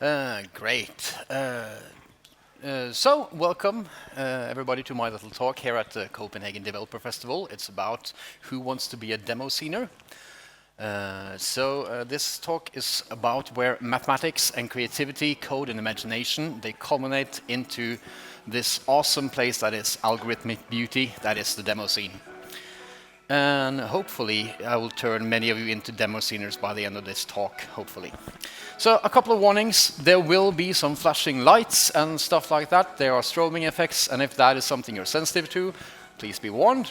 Great. So, welcome everybody to my little talk here at the Copenhagen Developer Festival. It's about who wants to be a demoscener. This talk is about where mathematics and creativity, code and imagination, they culminate into this awesome place that is algorithmic beauty, that is the demo scene. And hopefully I will turn many of you into demosceners by the end of this talk, hopefully. So a couple of warnings. There will be some flashing lights and stuff like that. There are strobing effects, and if that is something you're sensitive to, please be warned.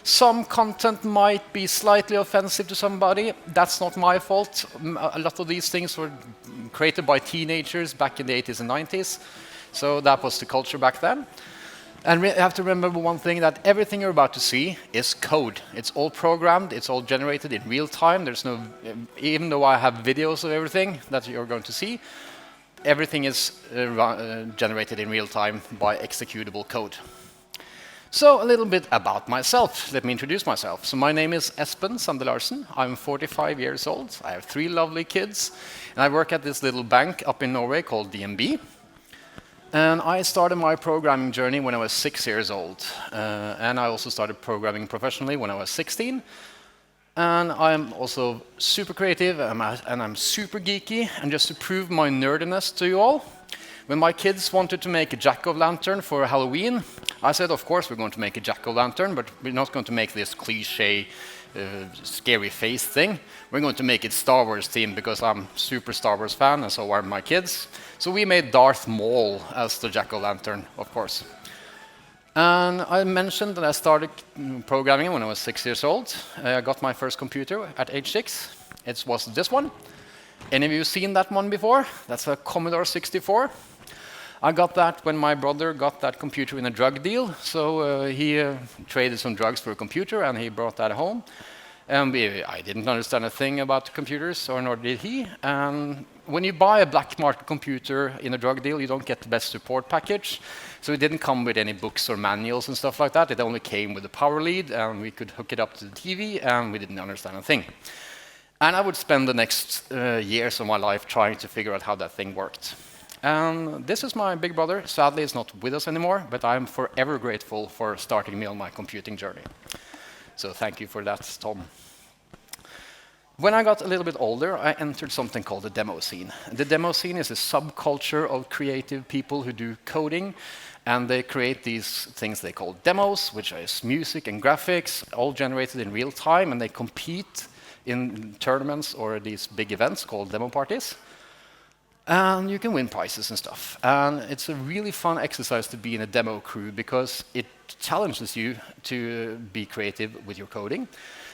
Some content might be slightly offensive to somebody. That's not my fault. A lot of these things were created by teenagers back in the 80s and 90s. So that was the culture back then. And you have to remember one thing, that everything you're about to see is code. It's all programmed, it's all generated in real time. There's no, even though I have videos of everything that you're going to see, everything is generated in real time by executable code. So a little bit about myself. Let me introduce myself. So my name is Espen Sande-Larsen. I'm 45 years old. I have 3 lovely kids. And I work at this little bank up in Norway called DNB. And I started my programming journey when I was 6 years old. And I also started programming professionally when I was 16. And I'm also super creative, and I'm super geeky. And just to prove my nerdiness to you all, when my kids wanted to make a jack-o'-lantern for Halloween, I said, of course we're going to make a jack-o'-lantern, but we're not going to make this cliché, scary face thing. We're going to make it Star Wars themed, because I'm a super Star Wars fan, and so are my kids. So we made Darth Maul as the jack-o'-lantern, of course. And I mentioned that I started programming when I was 6 years old. I got my first computer at age 6. It was this one. Any of you seen that one before? That's a Commodore 64. I got that when my brother got that computer in a drug deal. So he traded some drugs for a computer, and he brought that home. And I didn't understand a thing about computers, or nor did he. And when you buy a black market computer in a drug deal, you don't get the best support package. So it didn't come with any books or manuals and stuff like that. It only came with a power lead, and we could hook it up to the TV, and we didn't understand a thing. And I would spend the next years of my life trying to figure out how that thing worked. And this is my big brother. Sadly, he's not with us anymore, but I'm forever grateful for starting me on my computing journey. So thank you for that, Tom. When I got a little bit older, I entered something called the demo scene. The demo scene is a subculture of creative people who do coding, and they create these things they call demos, which is music and graphics, all generated in real time, and they compete in tournaments or these big events called demo parties. And you can win prizes and stuff. And it's a really fun exercise to be in a demo crew, because it challenges you to be creative with your coding.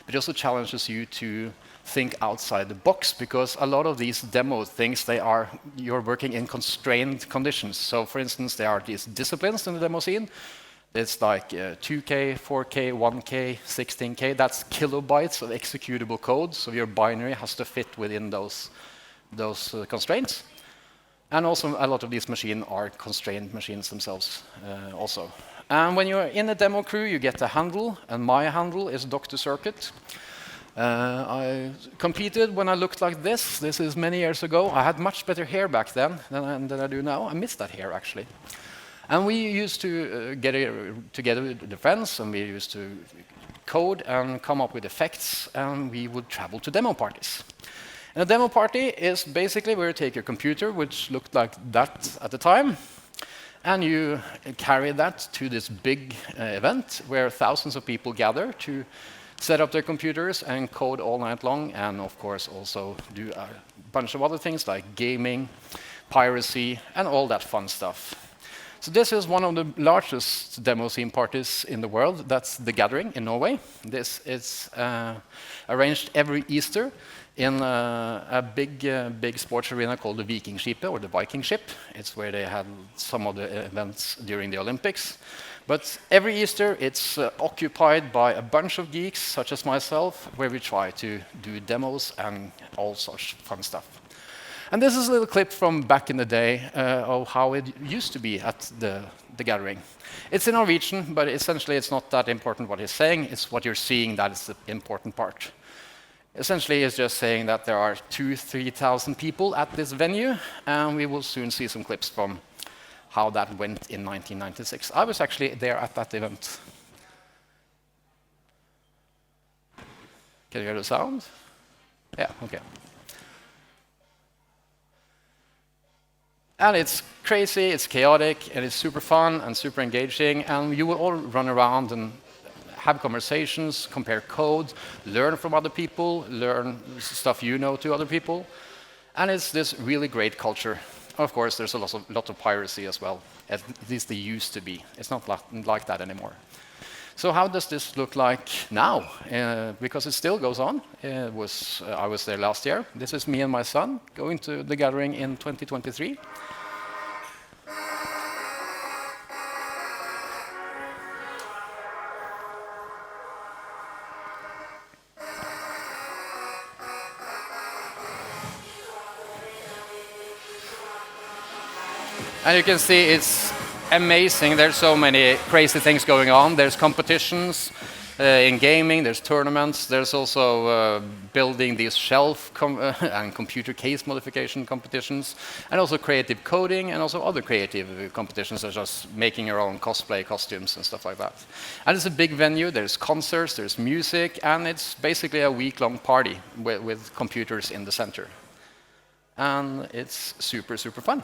But it also challenges you to think outside the box, because a lot of these demo things, you're working in constrained conditions. So for instance, there are these disciplines in the demo scene. It's like 2K, 4K, 1K, 16K. That's kilobytes of executable code. So your binary has to fit within those constraints. And also, a lot of these machines are constrained machines themselves also. And when you're in a demo crew, you get a handle, and my handle is Dr. Circuit. I competed when I looked like this. This is many years ago. I had much better hair back then than I do now. I miss that hair, actually. And we used to get together with the friends, and we used to code and come up with effects, and we would travel to demo parties. And a demo party is basically where you take your computer, which looked like that at the time, and you carry that to this big event where thousands of people gather to set up their computers and code all night long, and of course also do a bunch of other things like gaming, piracy, and all that fun stuff. So this is one of the largest demo scene parties in the world. That's The Gathering in Norway. This is arranged every Easter in a big sports arena called the Vikingskipet, or the Viking Ship. It's where they had some of the events during the Olympics. But every Easter, it's occupied by a bunch of geeks, such as myself, where we try to do demos and all such fun stuff. And this is a little clip from back in the day of how it used to be at the Gathering. It's in Norwegian, but essentially it's not that important what he's saying. It's what you're seeing that is the important part. Essentially, it's just saying that there are 2,000–3,000 people at this venue, and we will soon see some clips from how that went in 1996. I was actually there at that event. Can you hear the sound? Yeah, okay. And it's crazy, it's chaotic, and it's super fun and super engaging, and you will all run around and have conversations, compare code, learn from other people, learn stuff you know to other people. And it's this really great culture. Of course, there's a lot of piracy as well. At least they used to be. It's not like that anymore. So how does this look like now? Because it still goes on. I was there last year. This is me and my son going to the gathering in 2023. And you can see it's amazing. There's so many crazy things going on. There's competitions in gaming, there's tournaments, there's also building these shelf and computer case modification competitions, and also creative coding, and also other creative competitions such as making your own cosplay costumes and stuff like that. And it's a big venue, there's concerts, there's music, and it's basically a week-long party with computers in the center. And it's super, super fun.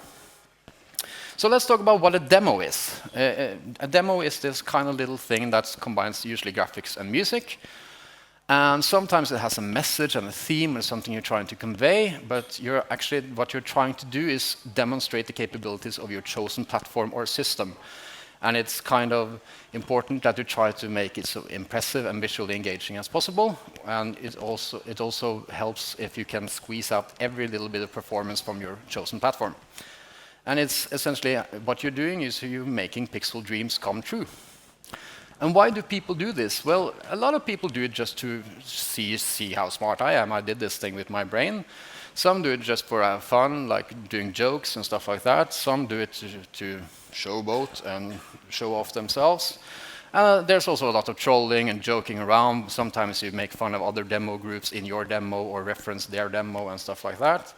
So let's talk about what a demo is. A demo is this kind of little thing that combines usually graphics and music. And sometimes it has a message and a theme or something you're trying to convey, but what you're trying to do is demonstrate the capabilities of your chosen platform or system. And it's kind of important that you try to make it so impressive and visually engaging as possible. And it also helps if you can squeeze out every little bit of performance from your chosen platform. And it's essentially what you're doing is you're making pixel dreams come true. And why do people do this? Well, a lot of people do it just to see how smart I am. I did this thing with my brain. Some do it just for fun, like doing jokes and stuff like that. Some do it to showboat and show off themselves. There's also a lot of trolling and joking around. Sometimes you make fun of other demo groups in your demo or reference their demo and stuff like that.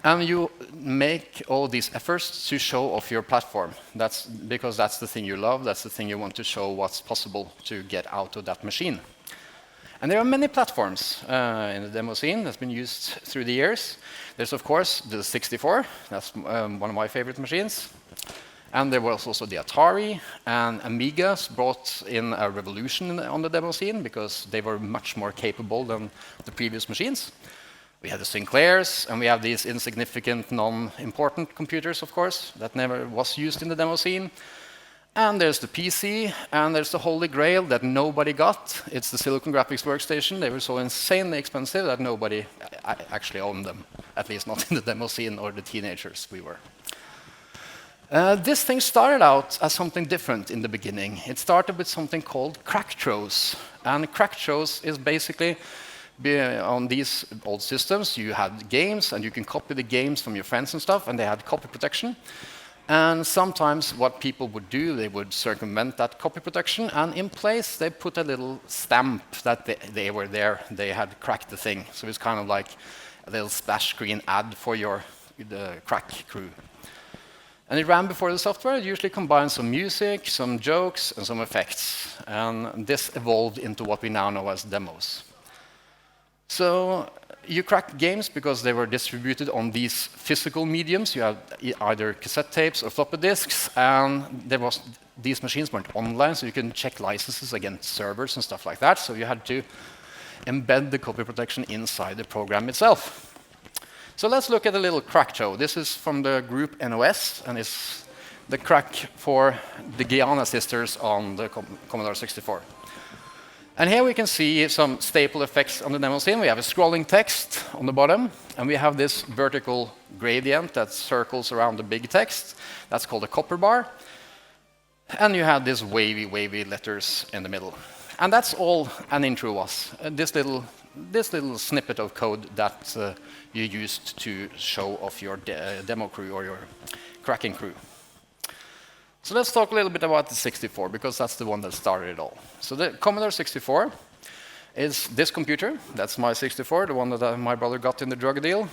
And you make all these efforts to show off your platform. That's because that's the thing you love, that's the thing you want to show what's possible to get out of that machine. And there are many platforms in the demo scene that's been used through the years. There's, of course, the 64. That's one of my favorite machines. And there was also the Atari, and Amiga brought in a revolution on the demo scene because they were much more capable than the previous machines. We have the Sinclairs, and we have these insignificant, non-important computers, of course, that never was used in the demo scene. And there's the PC, and there's the Holy Grail that nobody got. It's the Silicon Graphics Workstation. They were so insanely expensive that nobody actually owned them, at least not in the demo scene or the teenagers we were. This thing started out as something different in the beginning. It started with something called cracktros. And cracktros is basically on these old systems, you had games, and you can copy the games from your friends and stuff, and they had copy protection. And sometimes what people would do, they would circumvent that copy protection, and in place they put a little stamp that they were there, they had cracked the thing. So it's kind of like a little splash screen ad for the crack crew. And it ran before the software. It usually combined some music, some jokes, and some effects. And this evolved into what we now know as demos. So you cracked games because they were distributed on these physical mediums. You had either cassette tapes or floppy disks, and these machines weren't online, so you couldn't check licenses against servers and stuff like that. So you had to embed the copy protection inside the program itself. So let's look at a little crackto. This is from the group NOS, and it's the crack for the Guiana sisters on the Commodore 64. And here we can see some staple effects on the demo scene. We have a scrolling text on the bottom, and we have this vertical gradient that circles around the big text. That's called a copper bar. And you have these wavy letters in the middle. And that's all an intro was. This little snippet of code that you used to show off your demo crew or your cracking crew. So let's talk a little bit about the 64, because that's the one that started it all. So the Commodore 64 is this computer. That's my 64, the one that my brother got in the drug deal.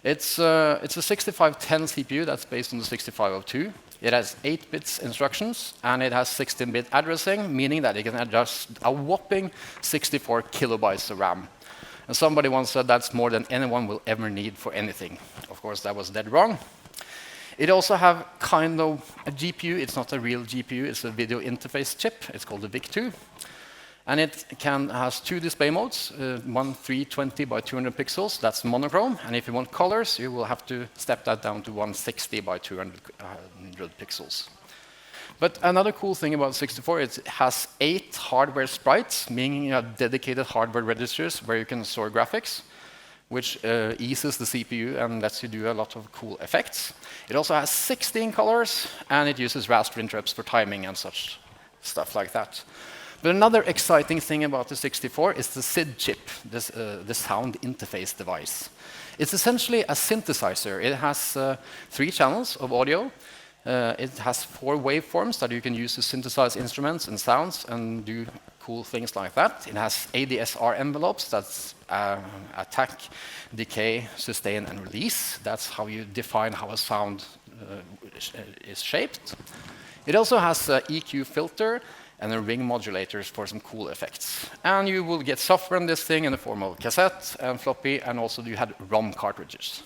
It's a 6510 CPU that's based on the 6502. It has 8 bits instructions, and it has 16-bit addressing, meaning that it can address a whopping 64 kilobytes of RAM. And somebody once said that's more than anyone will ever need for anything. Of course, that was dead wrong. It also have kind of a GPU. It's not a real GPU. It's a video interface chip. It's called the VIC-2. And it has 2 display modes, one 320 by 200 pixels, that's monochrome. And if you want colors, you will have to step that down to 160 by 200 pixels. But another cool thing about 64 is it has 8 hardware sprites, meaning you have dedicated hardware registers where you can store graphics, which eases the CPU and lets you do a lot of cool effects. It also has 16 colors, and it uses raster interrupts for timing and such stuff like that. But another exciting thing about the 64 is the SID chip, the sound interface device. It's essentially a synthesizer. It has 3 channels of audio. It has 4 waveforms that you can use to synthesize instruments and sounds and do cool things like that. It has ADSR envelopes. That's attack, decay, sustain, and release. That's how you define how a sound is shaped. It also has an EQ filter and a ring modulators for some cool effects. And you will get software in this thing in the form of cassette and floppy, and also you had ROM cartridges.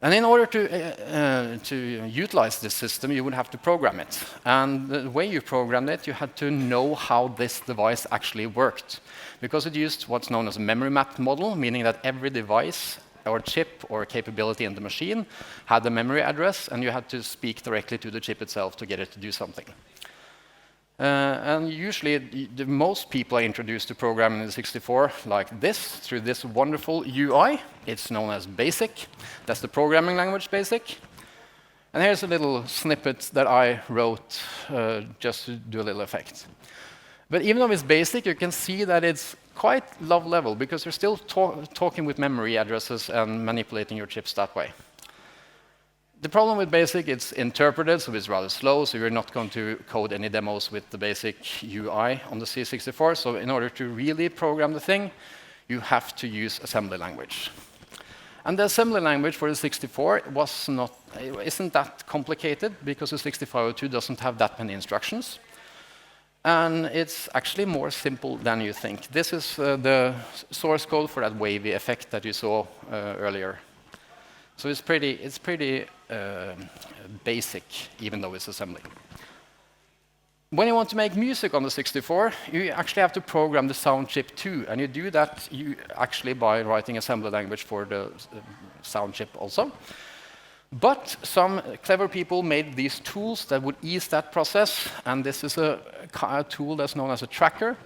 And in order to utilize this system, you would have to program it. And the way you programmed it, you had to know how this device actually worked. Because it used what's known as a memory map model, meaning that every device or chip or capability in the machine had a memory address, and you had to speak directly to the chip itself to get it to do something. And usually, most people are introduced to programming in the 64 like this, through this wonderful UI. It's known as BASIC. That's the programming language BASIC. And here's a little snippet that I wrote just to do a little effect. But even though it's BASIC, you can see that it's quite low level, because you're still talking with memory addresses and manipulating your chips that way. The problem with BASIC, it's interpreted, so it's rather slow, so you're not going to code any demos with the basic UI on the C64. So in order to really program the thing, you have to use assembly language. And the assembly language for the 64 isn't that complicated, because the 6502 doesn't have that many instructions. And it's actually more simple than you think. This is the source code for that wavy effect that you saw earlier. So it's pretty basic, even though it's assembly. When you want to make music on the 64, you actually have to program the sound chip too, and you do that actually by writing assembly language for the sound chip also. But some clever people made these tools that would ease that process, and this is a tool that's known as a tracker.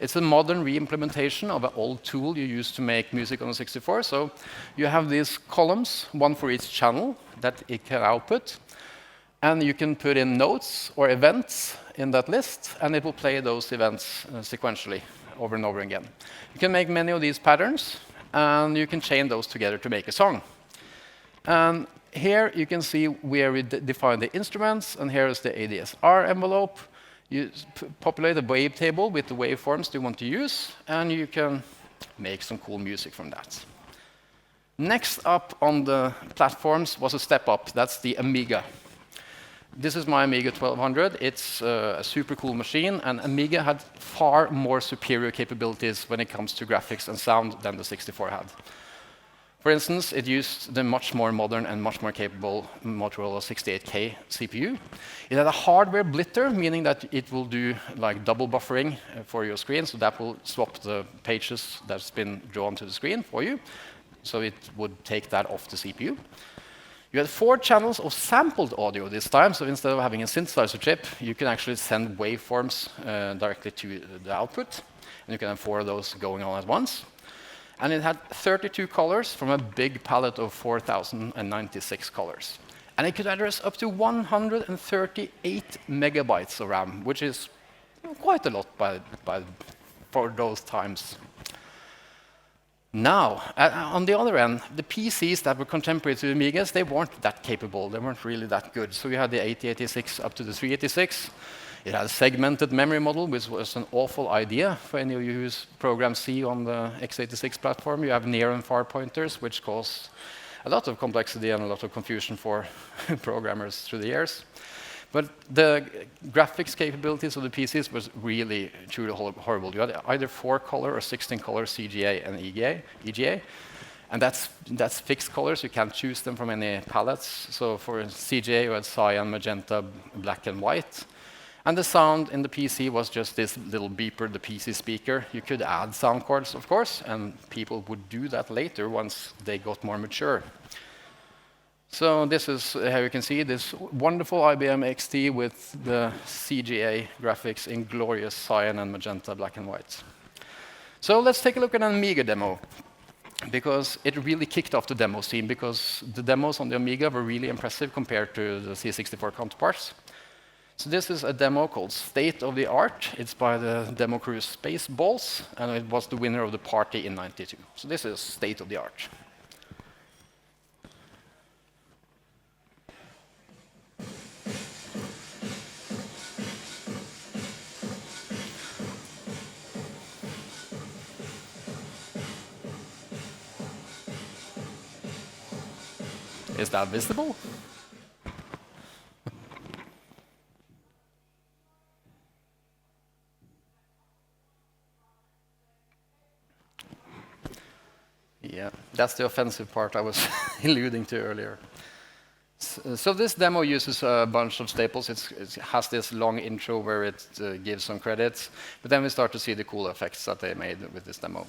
It's a modern re-implementation of an old tool you used to make music on the 64. So you have these columns, one for each channel that it can output, and you can put in notes or events in that list, and it will play those events sequentially over and over again. You can make many of these patterns, and you can chain those together to make a song. And here you can see where we define the instruments, and here is the ADSR envelope. You populate a wave table with the waveforms you want to use, and you can make some cool music from that. Next up on the platforms was a step up. That's the Amiga. This is my Amiga 1200. It's a super cool machine, and Amiga had far more superior capabilities when it comes to graphics and sound than the 64 had. For instance, it used the much more modern and much more capable Motorola 68K CPU. It had a hardware blitter, meaning that it will do like double buffering for your screen, so that will swap the pages that's been drawn to the screen for you. So it would take that off the CPU. You had 4 channels of sampled audio this time, so instead of having a synthesizer chip, you can actually send waveforms directly to the output, and you can have 4 of those going on at once. And it had 32 colors from a big palette of 4,096 colors. And it could address up to 138 megabytes of RAM, which is quite a lot for those times. Now, on the other end, the PCs that were contemporary to the Amigas, they weren't that capable. They weren't really that good. So we had the 8086 up to the 386. It had a segmented memory model, which was an awful idea for any of you who use program C on the x86 platform. You have near and far pointers, which cause a lot of complexity and a lot of confusion for programmers through the years. But the graphics capabilities of the PCs was really truly horrible. You had either 4-color or 16-color CGA and EGA. And that's fixed colors. You can't choose them from any palettes. So for CGA, you had cyan, magenta, black, and white. And the sound in the PC was just this little beeper, the PC speaker. You could add sound cards, of course, and people would do that later once they got more mature. So this is how you can see this wonderful IBM XT with the CGA graphics in glorious cyan and magenta, black and white. So let's take a look at an Amiga demo, because it really kicked off the demo scene, because the demos on the Amiga were really impressive compared to the C64 counterparts. So this is a demo called State of the Art. It's by the demo crew Spaceballs, and it was the winner of the party in '92. So this is State of the Art. Is that visible? Yeah, that's the offensive part I was alluding to earlier. So this demo uses a bunch of staples. It has this long intro where it gives some credits, but then we start to see the cool effects that they made with this demo.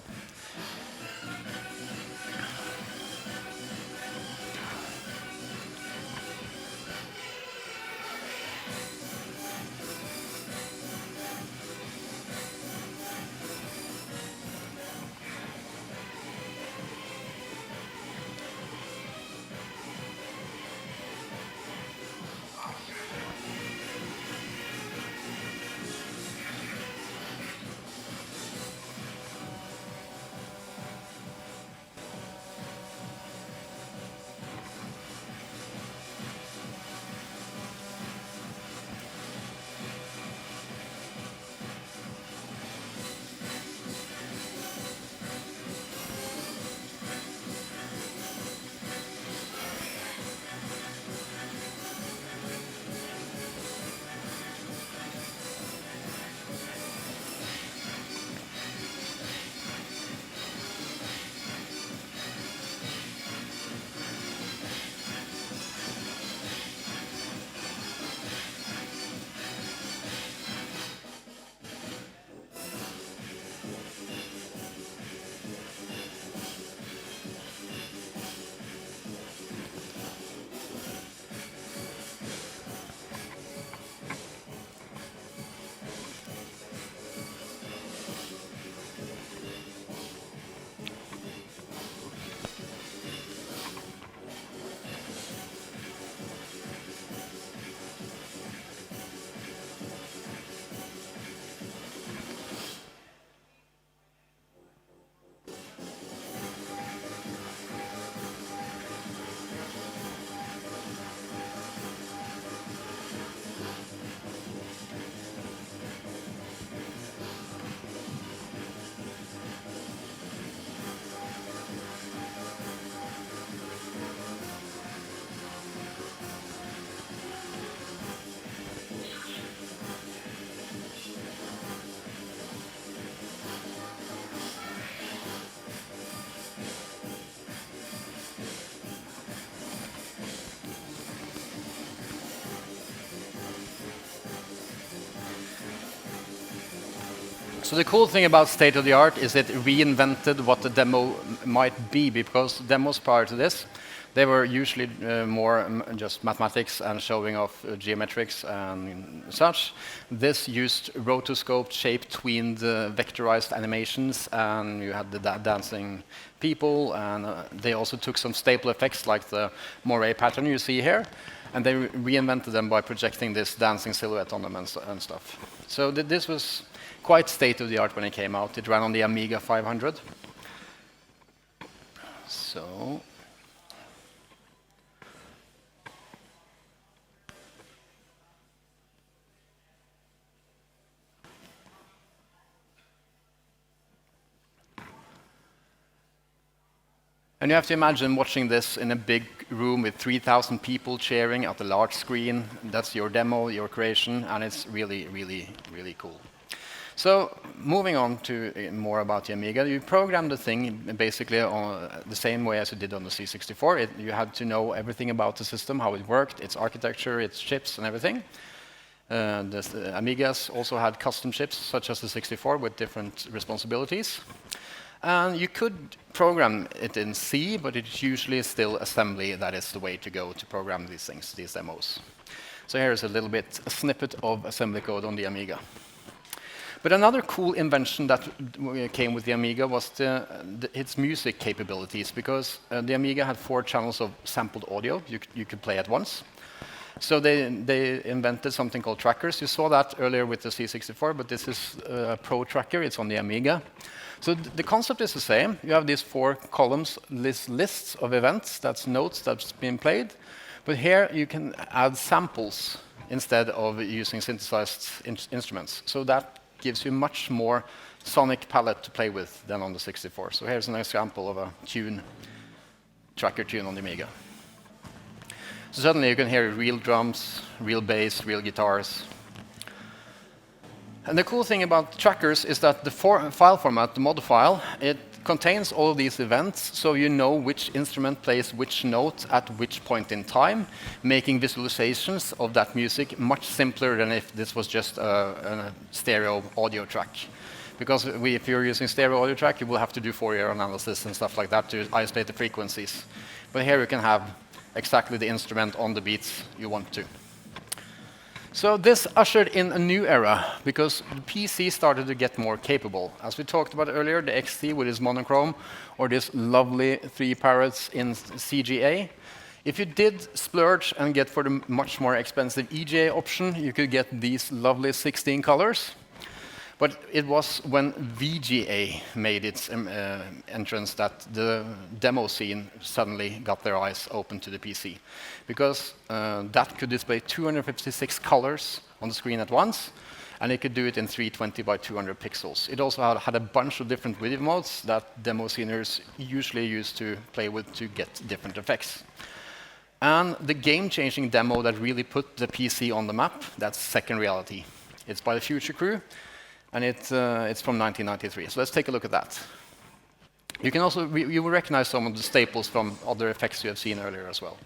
So the cool thing about State of the Art is it reinvented what the demo might be, because demos prior to this, they were usually more just mathematics and showing off geometrics and such. This used rotoscoped shape-tweened vectorized animations, and you had the dancing people, and they also took some staple effects like the Moiré pattern you see here, and they reinvented them by projecting this dancing silhouette on them and stuff. So this was quite state-of-the-art when it came out. It ran on the Amiga 500. So And you have to imagine watching this in a big room with 3,000 people cheering at a large screen. That's your demo, your creation, and it's really, really, really cool. So moving on to more about the Amiga, you program the thing basically on the same way as you did on the C64. You had to know everything about the system, how it worked, its architecture, its chips, and everything. The Amigas also had custom chips, such as the 64, with different responsibilities. And you could program it in C, but it's usually still assembly that is the way to go to program these things, these demos. So here's a snippet of assembly code on the Amiga. But another cool invention that came with the Amiga was its music capabilities, because the Amiga had 4 channels of sampled audio you could play at once. So they invented something called trackers. You saw that earlier with the C64, but this is a Pro tracker. It's on the Amiga. So the concept is the same. You have these 4 columns, lists of events, that's notes that's been played. But here you can add samples instead of using synthesized instruments. So that gives you much more sonic palette to play with than on the 64. So here's an example of a tracker tune on the Amiga. So suddenly you can hear real drums, real bass, real guitars. And the cool thing about trackers is that the file format, the mod file, it contains all of these events, so you know which instrument plays which note at which point in time, making visualizations of that music much simpler than if this was just a stereo audio track. Because if you're using stereo audio track, you will have to do Fourier analysis and stuff like that to isolate the frequencies. But here you can have exactly the instrument on the beats you want to. So this ushered in a new era, because the PC started to get more capable. As we talked about earlier, the XT with its monochrome, or this lovely 3 parrots in CGA. If you did splurge and get for the much more expensive EGA option, you could get these lovely 16 colors. But it was when VGA made its entrance that the demo scene suddenly got their eyes open to the PC. Because that could display 256 colors on the screen at once, and it could do it in 320 by 200 pixels. It also had a bunch of different video modes that demo sceners usually use to play with to get different effects. And the game-changing demo that really put the PC on the map, that's Second Reality. It's by the Future Crew, and it's from 1993. So let's take a look at that. You can also you will recognize some of the staples from other effects you have seen earlier as well.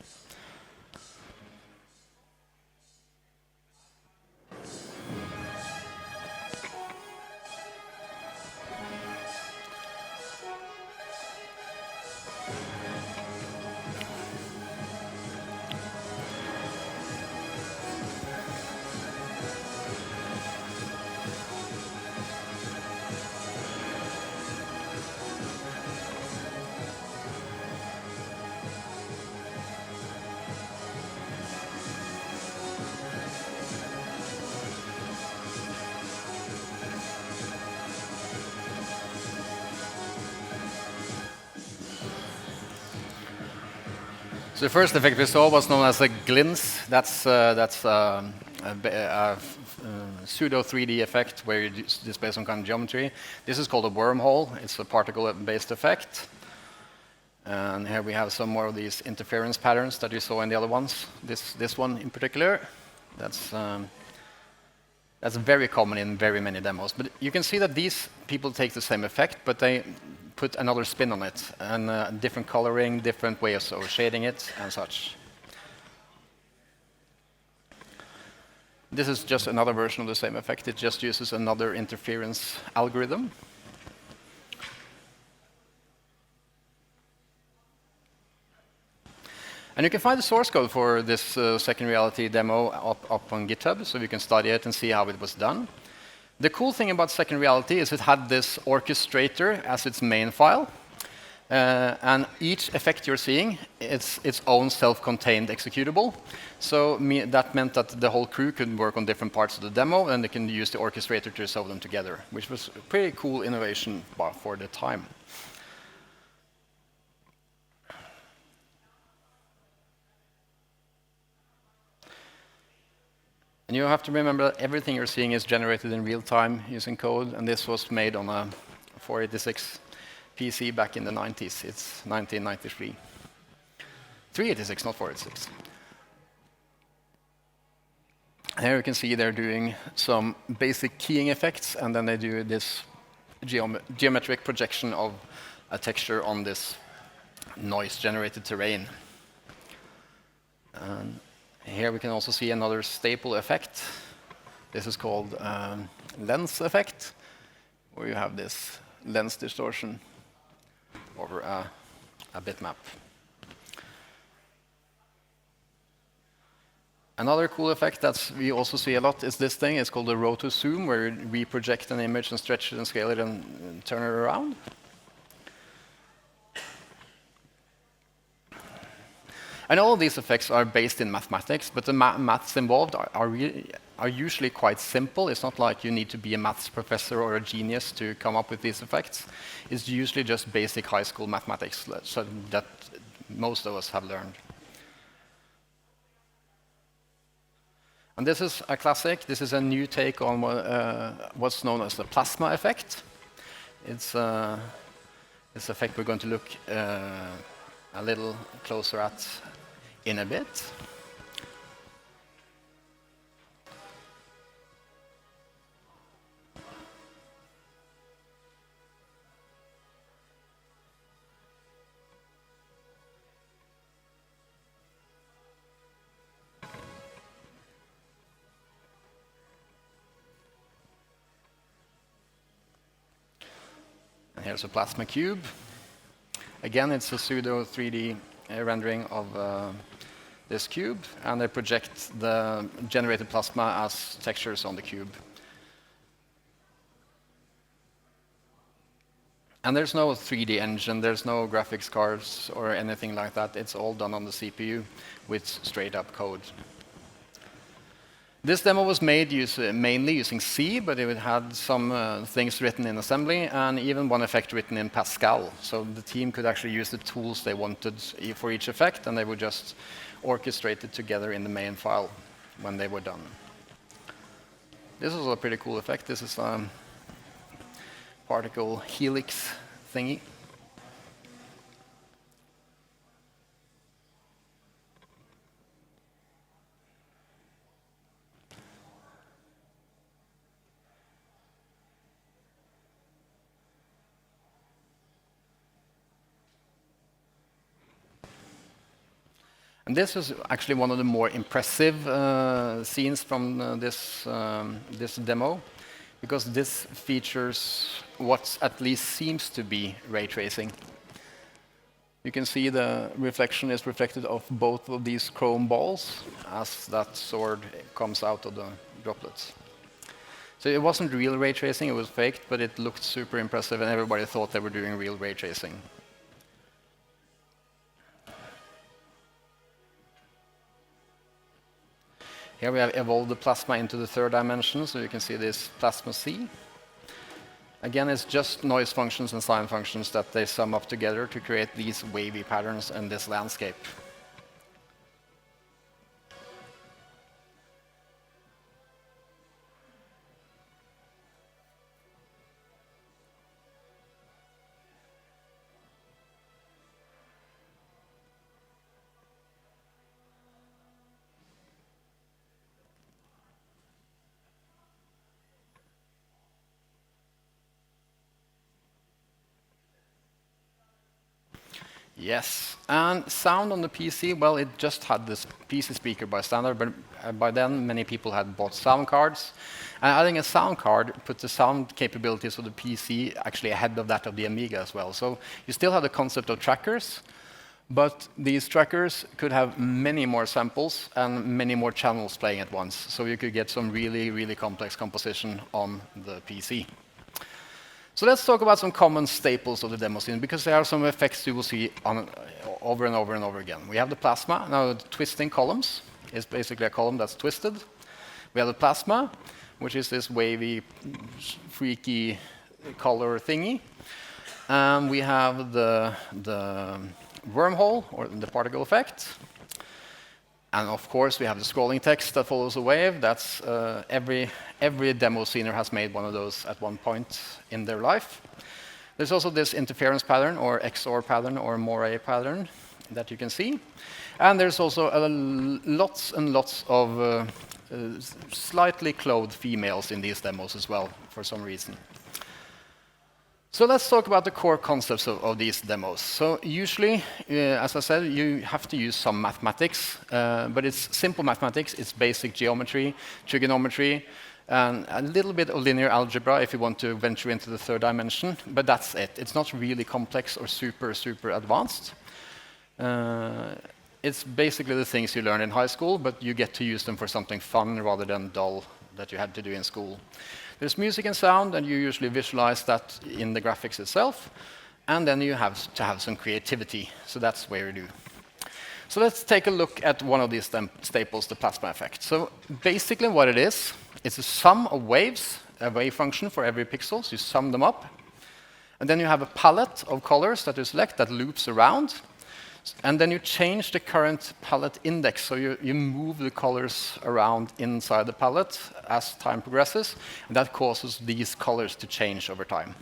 So the first effect we saw was known as a glints. That's a pseudo 3D effect where you display some kind of geometry. This is called a wormhole. It's a particle-based effect. And here we have some more of these interference patterns that you saw in the other ones. This one in particular, that's very common in very many demos. But you can see that these people take the same effect, but they put another spin on it, and different coloring, different ways of shading it, and such. This is just another version of the same effect. It just uses another interference algorithm. And you can find the source code for this Second Reality demo up on GitHub, so you can study it and see how it was done. The cool thing about Second Reality is it had this orchestrator as its main file. And each effect you're seeing, it's its own self-contained executable. So that meant that the whole crew could work on different parts of the demo, and they can use the orchestrator to sew them together, which was a pretty cool innovation for the time. And you have to remember that everything you're seeing is generated in real time using code, and this was made on a 486 PC back in the 90s. It's 1993. 386, not 486. Here you can see they're doing some basic keying effects, and then they do this geometric projection of a texture on this noise-generated terrain. And here we can also see another staple effect. This is called lens effect, where you have this lens distortion over a bitmap. Another cool effect that we also see a lot is this thing. It's called the roto zoom, where we project an image and stretch it and scale it and turn it around. And all of these effects are based in mathematics, but the maths involved are usually quite simple. It's not like you need to be a maths professor or a genius to come up with these effects. It's usually just basic high school mathematics so that most of us have learned. And this is a classic. This is a new take on what's known as the plasma effect. It's an effect we're going to look a little closer at in a bit. And here's a plasma cube. Again, it's a pseudo 3D rendering of this cube, and they project the generated plasma as textures on the cube. And there's no 3D engine, there's no graphics cards or anything like that. It's all done on the CPU with straight-up code. This demo was made mainly using C, but it had some things written in assembly and even one effect written in Pascal. So the team could actually use the tools they wanted for each effect, and they would just orchestrate it together in the main file when they were done. This is a pretty cool effect. This is a particle helix thingy. And this is actually one of the more impressive scenes from this demo, because this features what at least seems to be ray tracing. You can see the reflection is reflected off both of these chrome balls as that sword comes out of the droplets. So it wasn't real ray tracing, it was faked, but it looked super impressive, and everybody thought they were doing real ray tracing. Here we have evolved the plasma into the third dimension, so you can see this plasma C. Again, it's just noise functions and sine functions that they sum up together to create these wavy patterns in this landscape. Yes, and sound on the PC, well, it just had this PC speaker by standard, but by then many people had bought sound cards. And adding a sound card put the sound capabilities of the PC actually ahead of that of the Amiga as well. So you still have the concept of trackers, but these trackers could have many more samples and many more channels playing at once. So you could get some really, really complex composition on the PC. So let's talk about some common staples of the demo scene, because there are some effects you will see over and over and over again. We have the plasma. Now, the twisting columns is basically a column that's twisted. We have the plasma, which is this wavy, freaky color thingy. And we have the wormhole, or the particle effect. And of course, we have the scrolling text that follows a wave. That's every demo scener has made one of those at one point in their life. There's also this interference pattern, or XOR pattern, or Moiré pattern that you can see. And there's also lots and lots of slightly clothed females in these demos as well, for some reason. So let's talk about the core concepts of these demos. So usually, as I said, you have to use some mathematics, but it's simple mathematics. It's basic geometry, trigonometry, and a little bit of linear algebra if you want to venture into the third dimension, but that's it. It's not really complex or super, super advanced. It's basically the things you learn in high school, but you get to use them for something fun rather than dull that you had to do in school. There's music and sound, and you usually visualize that in the graphics itself. And then you have to have some creativity, so that's where you do. So let's take a look at one of these staples, the plasma effect. So basically what it is, it's a sum of waves, a wave function for every pixel, so you sum them up. And then you have a palette of colors that you select that loops around. And then you change the current palette index, so you move the colors around inside the palette as time progresses, and that causes these colors to change over time.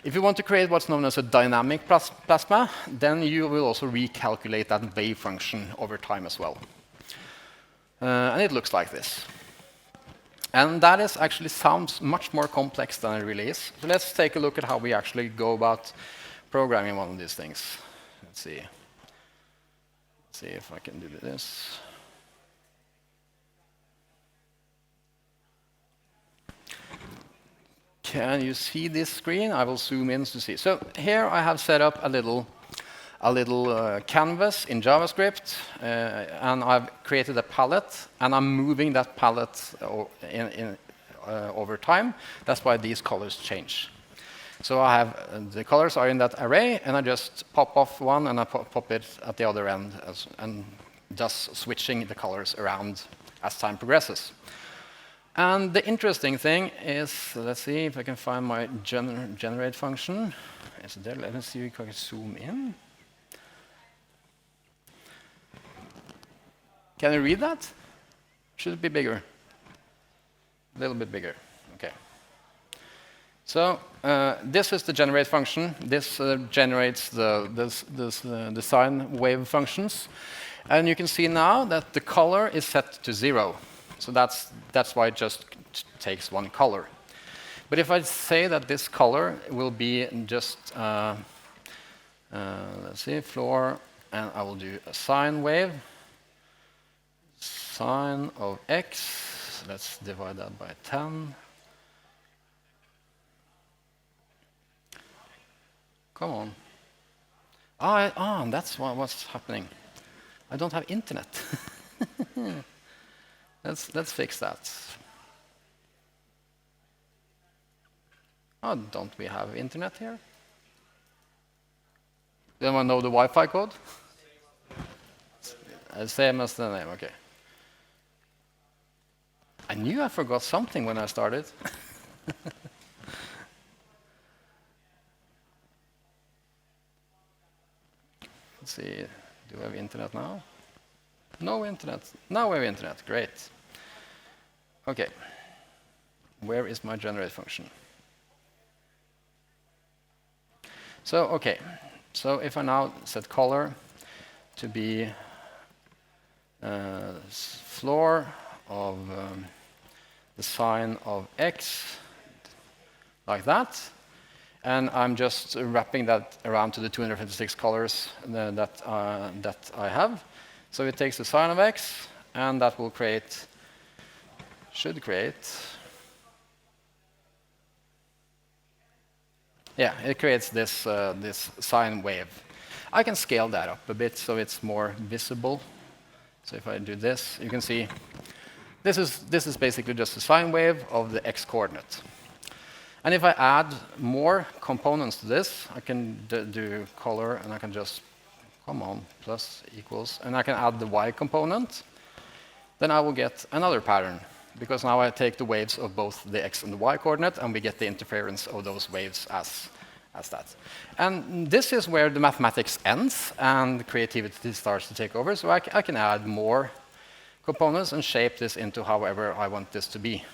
If you want to create what's known as a dynamic plasma, then you will also recalculate that wave function over time as well. And it looks like this. And that actually sounds much more complex than it really is. So let's take a look at how we actually go about programming one of these things. Let's see. See if I can do this. Can you see this screen? I will zoom in to see. So here I have set up a little canvas in JavaScript, and I've created a palette, and I'm moving that palette over time. That's why these colors change. So I have the colors are in that array, and I just pop off one, and I pop it at the other end, and thus switching the colors around as time progresses. And the interesting thing is, let's see if I can find my generate function. Is it there? Let's see if I can zoom in. Can you read that? Should it be bigger? A little bit bigger. Okay. So this is the generate function. This generates the sine wave functions. And you can see now that the color is set to 0. So that's why it just takes one color. But if I say that this color will be just, let's see, floor, and I will do a sine wave, sine of x. Let's divide that by 10. Come on. That's what's happening. I don't have internet. Let's fix that. Oh, don't we have internet here? Does anyone know the Wi-Fi code? Same as the name, okay. I knew I forgot something when I started. Let's see, do we have internet now? No internet. Now we have internet, great. Okay, where is my generate function? So, okay, so if I now set color to be floor of the sine of x, like that, and I'm just wrapping that around to the 256 colors that I have. So it takes the sine of x, and that will should create, yeah, it creates this sine wave. I can scale that up a bit so it's more visible. So if I do this, you can see this is basically just a sine wave of the x coordinate. And if I add more components to this, I can do color, and I can just, come on, plus equals, and I can add the y component. Then I will get another pattern, because now I take the waves of both the x and the y coordinate, and we get the interference of those waves as that. And this is where the mathematics ends, and the creativity starts to take over. So I can add more components and shape this into however I want this to be.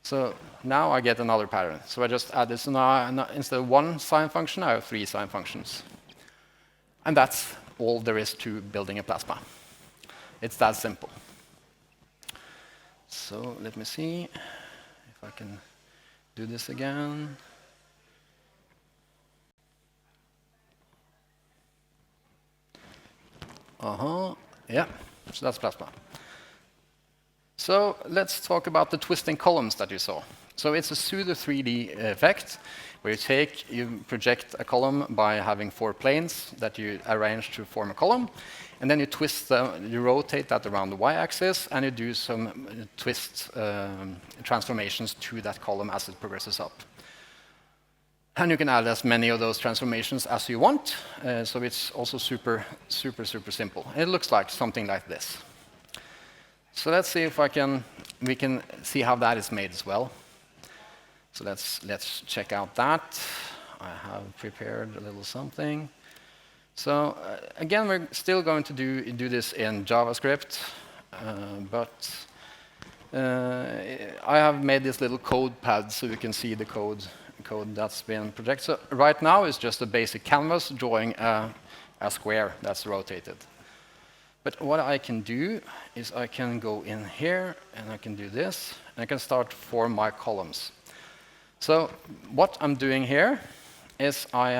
So now I get another pattern. So I just add this. So now instead of one sine function, I have 3 sine functions. And that's all there is to building a plasma. It's that simple. So let me see if I can do this again. Yeah, so that's plasma. So let's talk about the twisting columns that you saw. So it's a pseudo 3D effect where you project a column by having 4 planes that you arrange to form a column, and then you you rotate that around the y-axis, and you do some twist transformations to that column as it progresses up. And you can add as many of those transformations as you want, so it's also super simple. It looks like something like this. So let's see if we can see how that is made as well. So let's check out that. I have prepared a little something. So again, we're still going to do this in JavaScript, but I have made this little code pad so you can see the code that's been projected. So right now it's just a basic canvas drawing a square that's rotated. But what I can do is I can go in here and I can do this, and I can start to form my columns. So what I'm doing here is I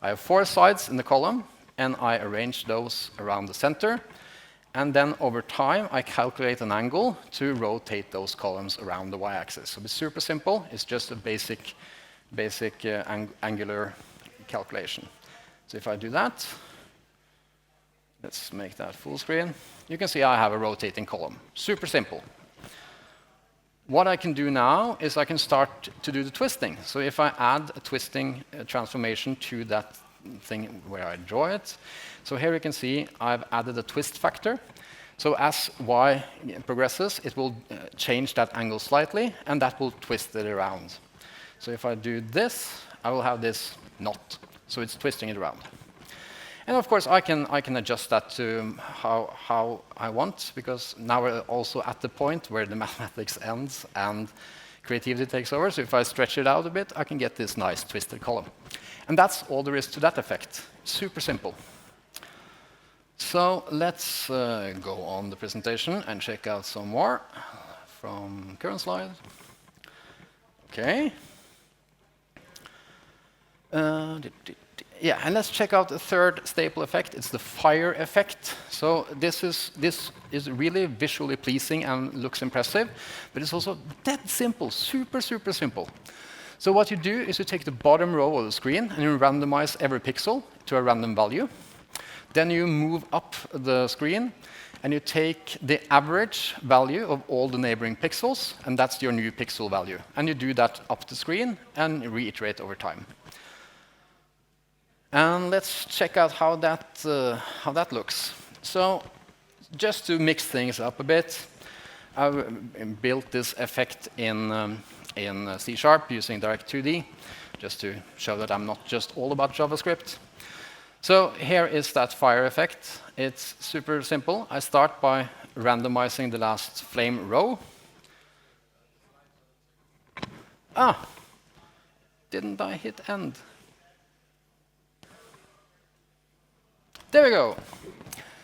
have 4 sides in the column, and I arrange those around the center. And then over time, I calculate an angle to rotate those columns around the y-axis. So it's super simple. It's just a basic angular calculation. So if I do that, let's make that full screen. You can see I have a rotating column. Super simple. What I can do now is I can start to do the twisting. So if I add a twisting transformation to that thing where I draw it, so here you can see I've added a twist factor. So as y progresses, it will change that angle slightly, and that will twist it around. So if I do this, I will have this knot. So it's twisting it around. And of course, I can adjust that to how I want, because now we're also at the point where the mathematics ends and creativity takes over. So if I stretch it out a bit, I can get this nice twisted column. And that's all there is to that effect. Super simple. So let's go on the presentation and check out some more from current slide. OK. Yeah, and let's check out the third staple effect. It's the fire effect. So this is really visually pleasing and looks impressive, but it's also dead simple, super simple. So what you do is you take the bottom row of the screen and you randomize every pixel to a random value. Then you move up the screen and you take the average value of all the neighboring pixels, and that's your new pixel value. And you do that up the screen and reiterate over time. And let's check out how that looks. So just to mix things up a bit, I've built this effect in C# using Direct2D, just to show that I'm not just all about JavaScript. So here is that fire effect. It's super simple. I start by randomizing the last flame row. Didn't I hit end? There we go.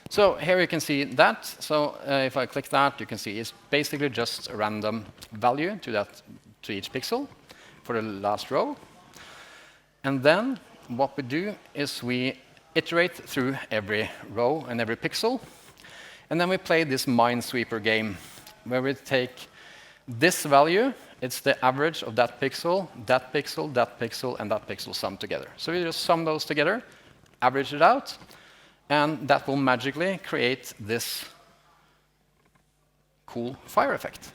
So here you can see that. So if I click that, you can see it's basically just a random value to each pixel for the last row. And then what we do is we iterate through every row and every pixel. And then we play this Minesweeper game, where we take this value. It's the average of that pixel, that pixel, that pixel, and that pixel summed together. So we just sum those together, average it out, and that will magically create this cool fire effect.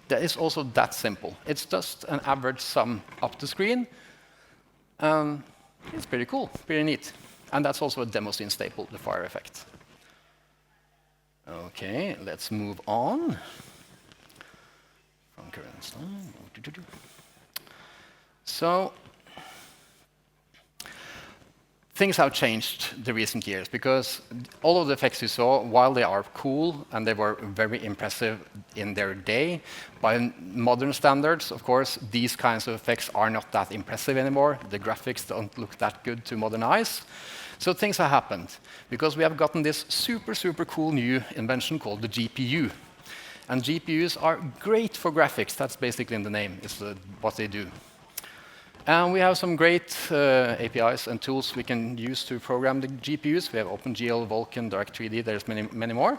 That is also that simple. It's just an average sum up the screen. It's pretty cool, pretty neat. And that's also a demoscene staple, the fire effect. OK, let's move on from current slide. So things have changed the recent years because all of the effects you saw, while they are cool and they were very impressive in their day, by modern standards, of course, these kinds of effects are not that impressive anymore. The graphics don't look that good to modern eyes. So things have happened because we have gotten this super, super cool new invention called the GPU. And GPUs are great for graphics. That's basically in the name, is what they do. And we have some great APIs and tools we can use to program the GPUs. We have OpenGL, Vulkan, Direct3D, there's many, many more.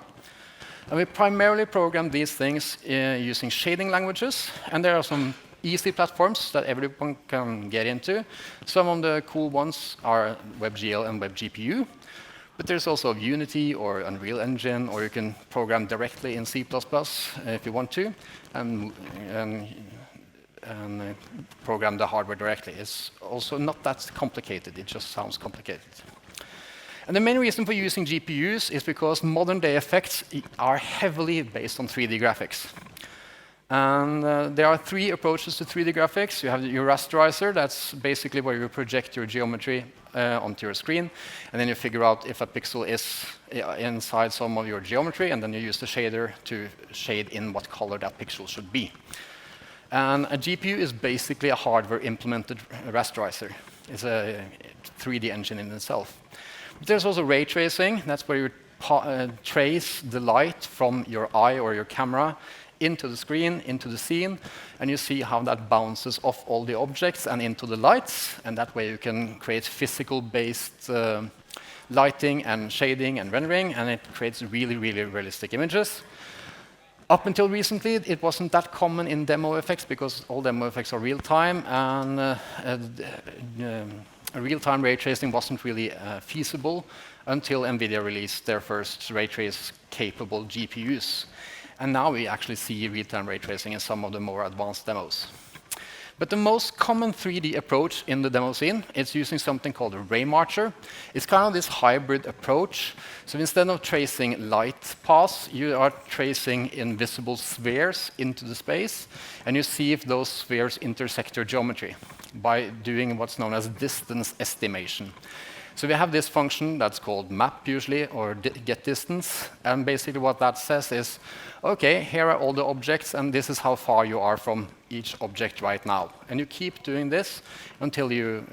And we primarily program these things using shading languages. And there are some easy platforms that everyone can get into. Some of the cool ones are WebGL and WebGPU. But there's also Unity or Unreal Engine, or you can program directly in C++ if you want to. And program the hardware directly. It's also not that complicated. It just sounds complicated. And the main reason for using GPUs is because modern-day effects are heavily based on 3D graphics. And there are three approaches to 3D graphics. You have your rasterizer. That's basically where you project your geometry onto your screen. And then you figure out if a pixel is inside some of your geometry. And then you use the shader to shade in what color that pixel should be. And a GPU is basically a hardware-implemented rasterizer. It's a 3D engine in itself. But there's also ray tracing. That's where you trace the light from your eye or your camera into the screen, into the scene, and you see how that bounces off all the objects and into the lights. And that way you can create physical-based lighting and shading and rendering, and it creates really, really realistic images. Up until recently, it wasn't that common in demo effects because all demo effects are real-time, and real-time ray tracing wasn't really feasible until NVIDIA released their first ray trace-capable GPUs. And now we actually see real-time ray tracing in some of the more advanced demos. But the most common 3D approach in the demo scene is using something called a ray marcher. It's kind of this hybrid approach. So instead of tracing light paths, you are tracing invisible spheres into the space, and you see if those spheres intersect your geometry by doing what's known as distance estimation. So we have this function that's called map usually, or getDistance, and basically what that says is, okay, here are all the objects, and this is how far you are from each object right now. And you keep doing this until you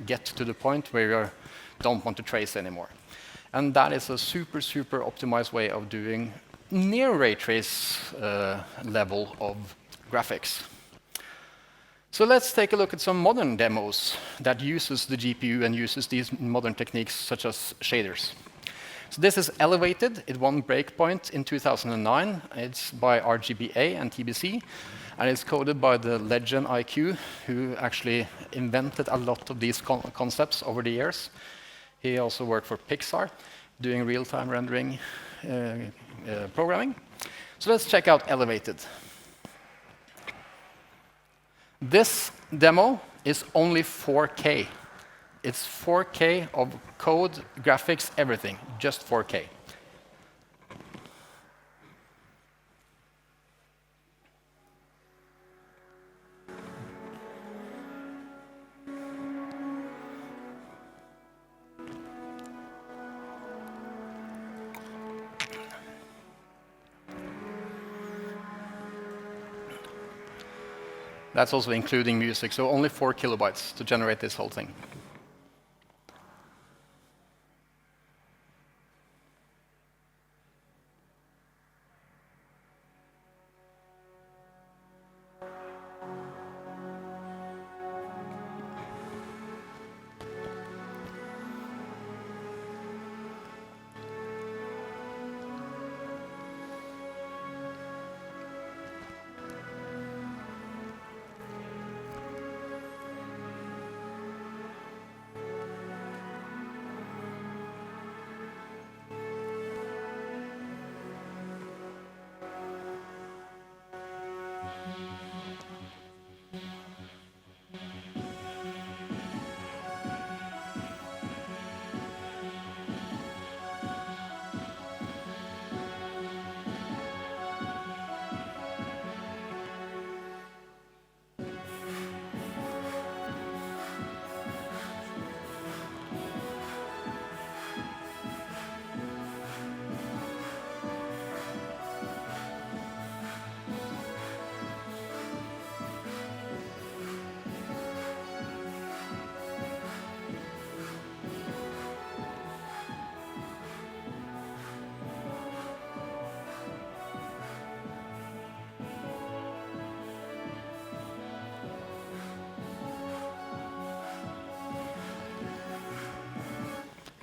get to the point where you don't want to trace anymore. And that is a super, super optimized way of doing near ray trace level of graphics. So let's take a look at some modern demos that uses the GPU and uses these modern techniques such as shaders. So this is Elevated. It won Breakpoint in 2009. It's by RGBA and TBC, and it's coded by the legend IQ, who actually invented a lot of these concepts over the years. He also worked for Pixar, doing real-time rendering programming. So let's check out Elevated. This demo is only 4K. It's 4K of code, graphics, everything, just 4K. That's also including music, so only 4 kilobytes to generate this whole thing.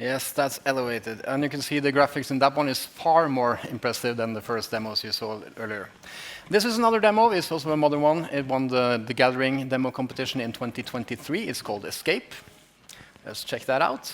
Yes, that's elevated. And you can see the graphics in that one is far more impressive than the first demos you saw earlier. This is another demo. It's also a modern one. It won the Gathering demo competition in 2023. It's called Escape. Let's check that out.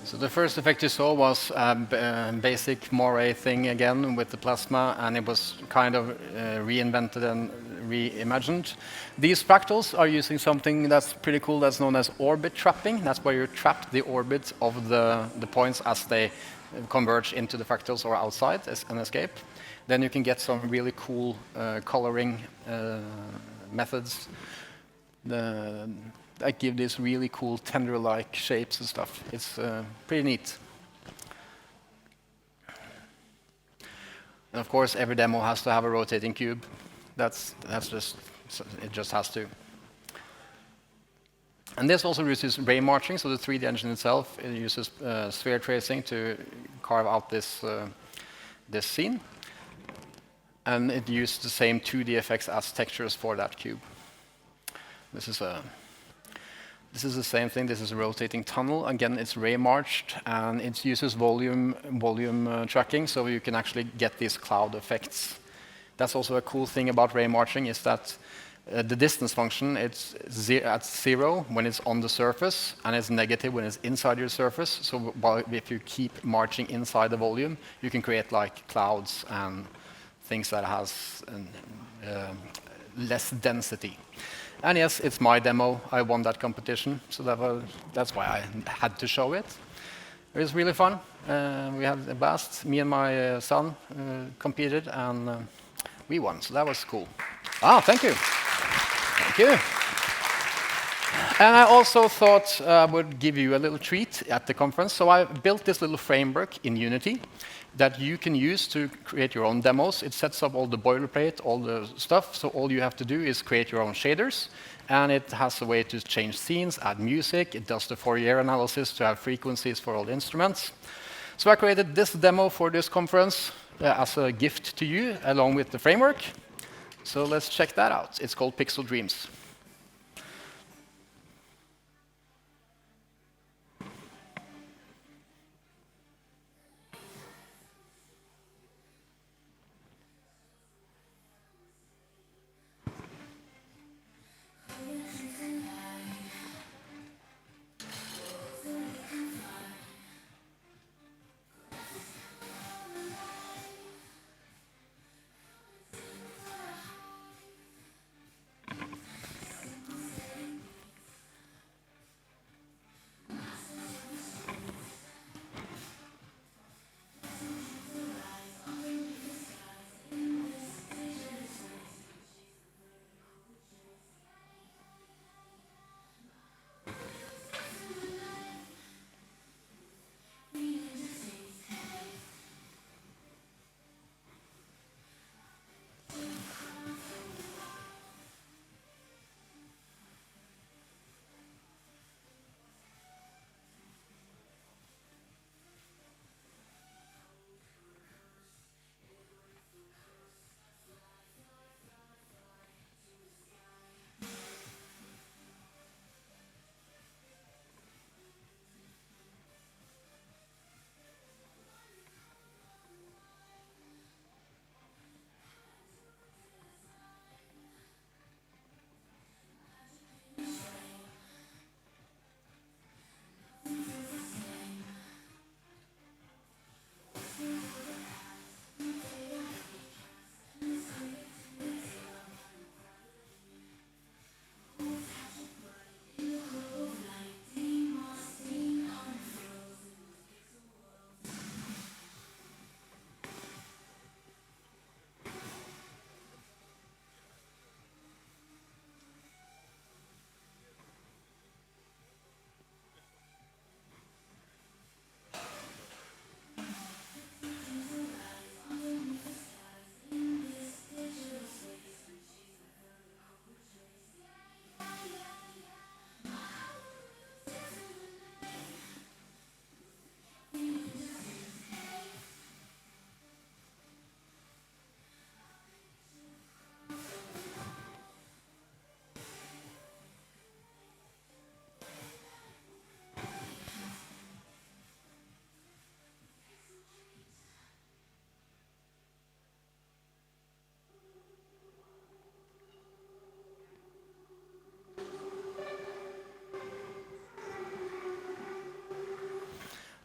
So the first effect you saw was a basic Moiré thing again with the plasma, and it was kind of reinvented and reimagined. These fractals are using something that's pretty cool that's known as orbit trapping. That's where you trap the orbit of the points as they converge into the fractals or outside as an escape. Then you can get some really cool coloring methods that give these really cool tender-like shapes and stuff. It's pretty neat. And of course, every demo has to have a rotating cube. That's just, it just has to. And this also uses ray marching, so the 3D engine itself, it uses sphere tracing to carve out this scene. And it uses the same 2D effects as textures for that cube. This is the same thing. This is a rotating tunnel. Again, it's ray marched, and it uses volume tracking, so you can actually get these cloud effects. That's also a cool thing about ray marching is that the distance function, it's at 0 when it's on the surface, and it's negative when it's inside your surface. So if you keep marching inside the volume, you can create like clouds and things that has less density. And yes, it's my demo. I won that competition, so that's why I had to show it. It was really fun. We had a blast. Me and my son competed, and we won, so that was cool. Ah, thank you. Thank you. And I also thought I would give you a little treat at the conference. So I built this little framework in Unity that you can use to create your own demos. It sets up all the boilerplate, all the stuff. So all you have to do is create your own shaders. And it has a way to change scenes, add music. It does the Fourier analysis to have frequencies for all the instruments. So I created this demo for this conference as a gift to you, along with the framework. So let's check that out. It's called Pixel Dreams.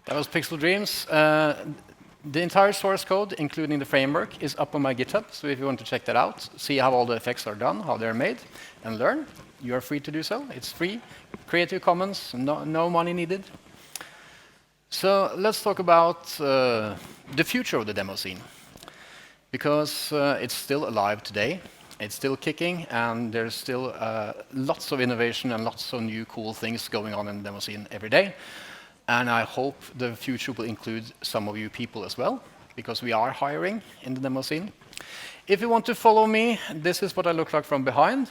That was Pixel Dreams. The entire source code, including the framework, is up on my GitHub. So if you want to check that out, see how all the effects are done, how they're made, and learn, you are free to do so. It's free. Creative Commons, no money needed. So let's talk about the future of the demo scene. Because it's still alive today. It's still kicking, and there's still lots of innovation and lots of new cool things going on in the demo scene every day. And I hope the future will include some of you people as well, because we are hiring in the demo scene. If you want to follow me, this is what I look like from behind.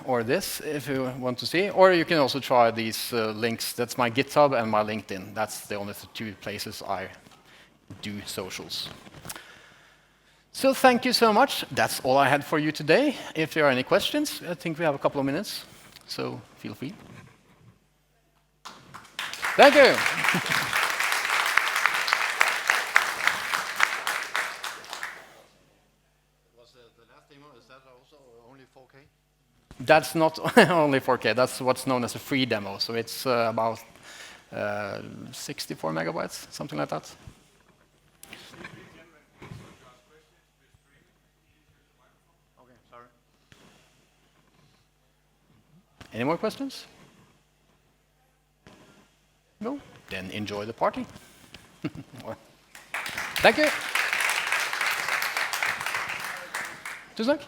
Or this, if you want to see. Or you can also try these links. That's my GitHub and my LinkedIn. That's the only two places I do socials. So thank you so much. That's all I had for you today. If there are any questions, I think we have a couple of minutes. So feel free. Thank you. Was the last demo, is that also only 4K? That's not only 4K. That's what's known as a free demo. So it's about 64 megabytes, something like that. Okay, sorry. Any more questions? No? Then enjoy the party. Thank you. Tusen takk.